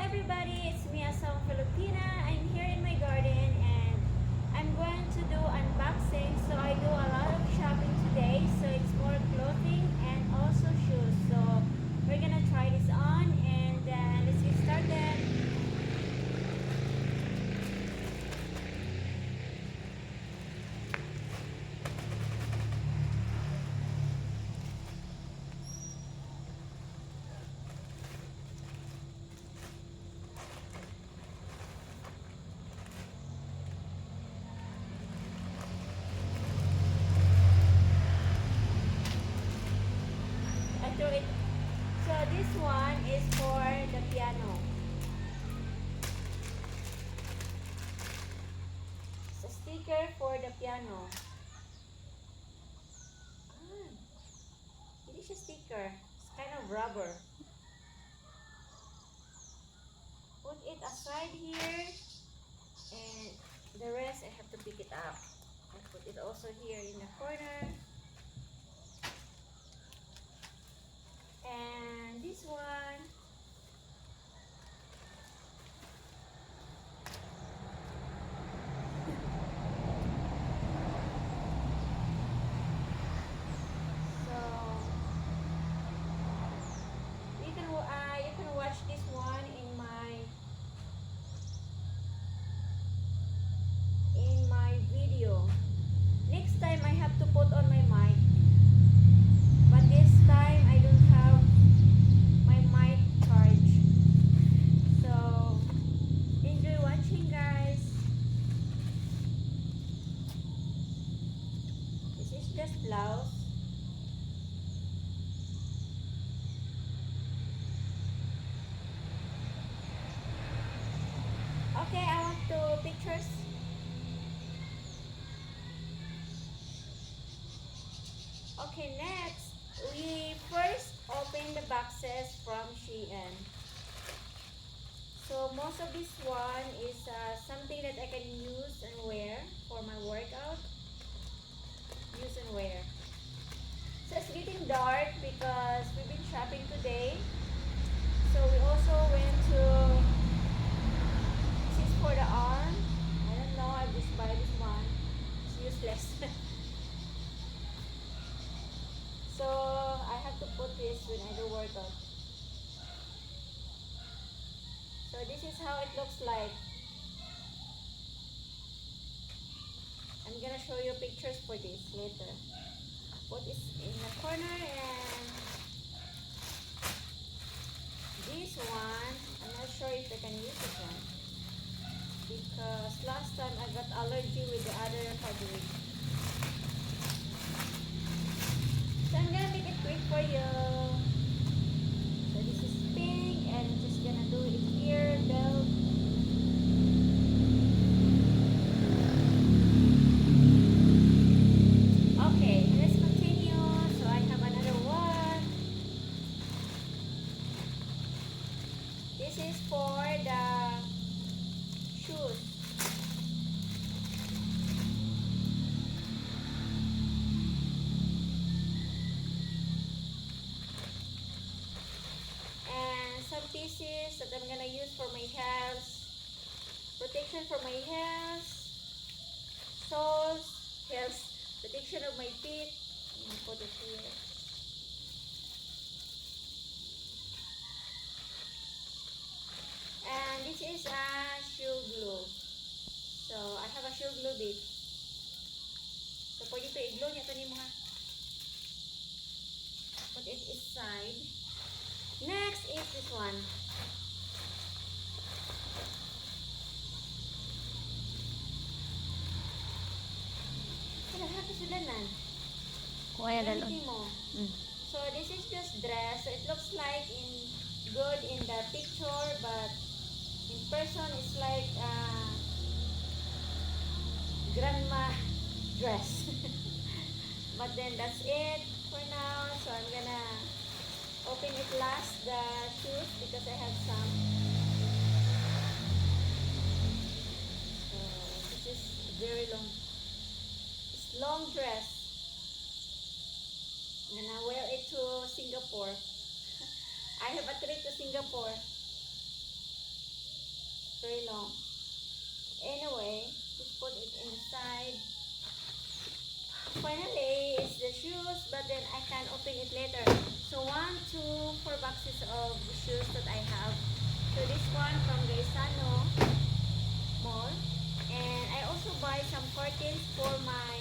everybody, it's me Asong Filipina. I'm here in my garden and I'm going to do unboxing. So I do a lot of shopping today. So it's more clothing and also shoes. So we're gonna try this on and let's get started. I threw it. So this one is for the piano. It's a sticker for the piano. Ah, it is a sticker. It's kind of rubber. Put it aside here and the rest I have to pick it up. I put it also here in the corner. And this one, so you can watch this one in my video. Next time I have to put on my mic, but this time I don't have my mic charge. So enjoy watching, guys. This is just blouse. Okay, I want to pictures. Okay, next we first open the boxes from Shein. So most of this one is something that I can use and wear for my workout. Use and wear. So it's getting dark because we've been shopping today. So we also went to this is for the arm. I don't know, I just buy this one. It's useless. So I have to put this when I do workout. So this is how it looks like. I'm gonna show you pictures for this later. Put this in the corner and this one, I'm not sure if I can use this one because last time I got allergy with the other fabric. So I'm gonna make it quick for you. So this is pink and I'm just gonna do it here, belt. Okay, let's continue. So I have another one. This is for the shoes. And some pieces that I'm gonna use for my hairs. Protection for my hairs. Soles. Hairs. Protection of my feet. I'm gonna put it here. And this is a shoe glue. So I have a shoe glue bit. So for you to i-glue niya, ito ni mga put it inside. Next is this one. Ano hapos sila nan? Kuya dalon. Gamitin mo. So this is just dress. So it looks like good in the picture, but in person it's like grandma dress. But then that's it for now. So I'm gonna open it last, the shoes, because I have some. So this is very long. It's long dress. I'm gonna wear it to Singapore. I have a trip to Singapore. very long. Anyway, just put it in the side. Finally, it's the shoes, but then I can open it later. So 1, 2, 4 boxes of shoes that I have. So this one from Gaisano Mall. And I also buy some curtains for my,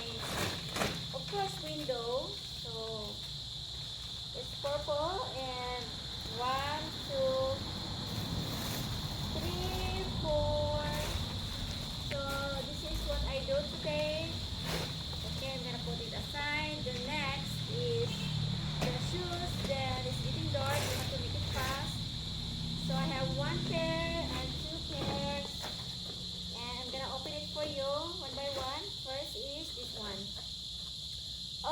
of course, window. So it's purple and 1, 2, 3, 4. So this is what I do today. Okay, I'm gonna put it aside. The next is the shoes. Then it's getting dark. You have to make it fast. So I have 1 pair and 2 pairs. And I'm gonna open it for you one by one. First is this one.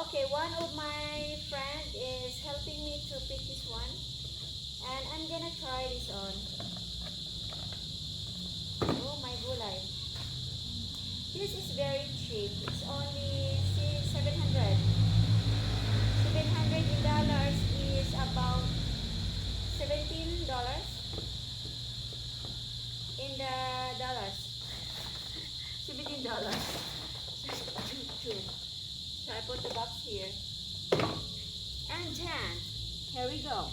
Okay, one of my friend is helping me to pick this one. And I'm gonna try this on. Oh my gulay. This is very cheap. It's only $700. $700 in dollars is about $17 in the dollars. $17. So I put the box here. And then, here we go.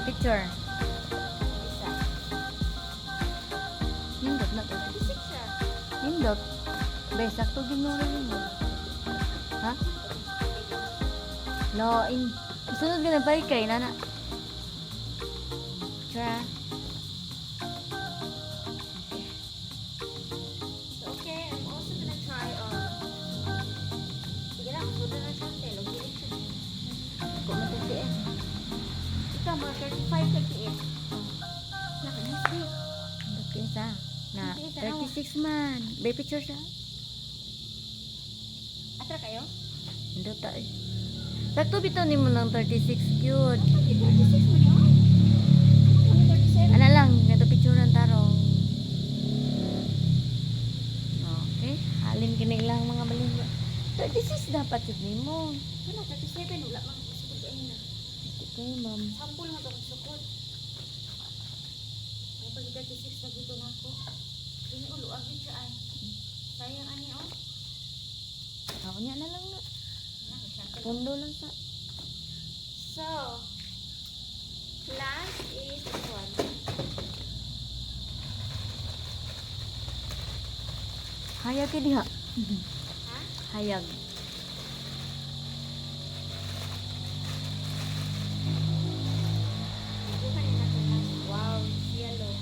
Picture. Nindot na to. Nindot. Bay, sakto ginuro nindot. Ha? No, sunod ka na balik kay nana. Picture ha? Okay, I'm also gonna try on. Sige lang, suda na siya. Lagyan siya. Kung matati eh. Ito, mga 35, 38. Nakanasi. Nindot ka isa. Na 36 man. Bay, picture siya. Atra kayo? Nindot ta eh. Sakto bitaw ni mo ng 36 cute. 36 mo niyo? Ano 37? Ana lang, nato picture ng tarong. Okay, halin kini lang mga balingga. 36 dapat yun nimo. Ano, 37, wala mang sukod ay na. Okay, ma'am. Sample mo ito kung sukod. Ay, pag 36 na dito na ako. Ini ulo, agad siya ay. Sayang ani, oh. Ako niya na lang na. Ano, syempre. Pundo lang sa. So, last is this one. Hayag ka diha. Ha? Hayag. Bukan na ito last. Wow, yellow.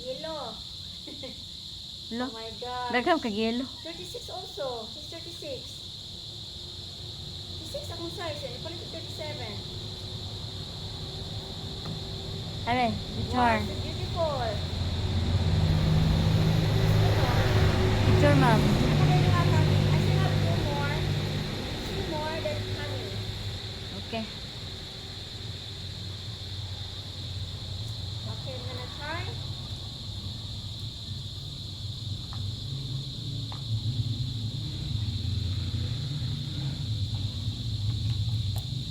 Yellow. Lo. Oh my God. Dagham kag yelo. 36 also. She's 36. 36 akong size. Eh. Ipalit ko 37. Are, Wow, picture. so beautiful. Picture, ma'am. Ako na yung coming. I still have two more. Two more that coming. Okay. Okay, I'm gonna try.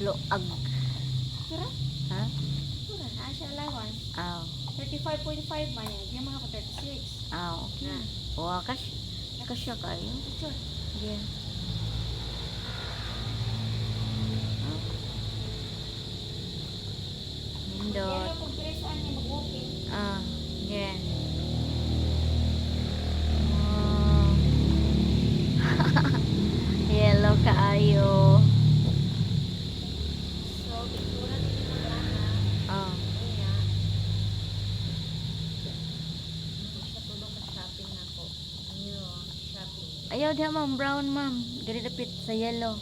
Loag. Sura? Ha? Sura. Asya allowance. Aw. 35.5 man yan. Diyan mga ko 36. Aw, okay. Wa kasya kayo. Picture. Yeah. Aw. Nindot. Pero kung presaan niya mag-walking. Ah, yeah. Wow. Yellow kaayo. So, picture din yung mga Ah. Kaya, hindi siya tulong sa shopping na ko. New shopping. Ayaw diha, ma'am. Brown, ma'am. Gani dapit sa yellow.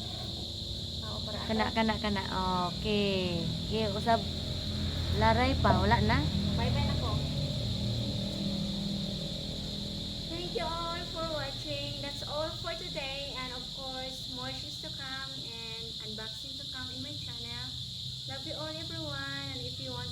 Para Kana. Okay. Okay, usab. Laray pa. Wala na. Bye-bye na ko. Thank you all for watching. That's all for today. And of course, more shoes to come and unboxing to come in my channel. Love you all everyone. And if you want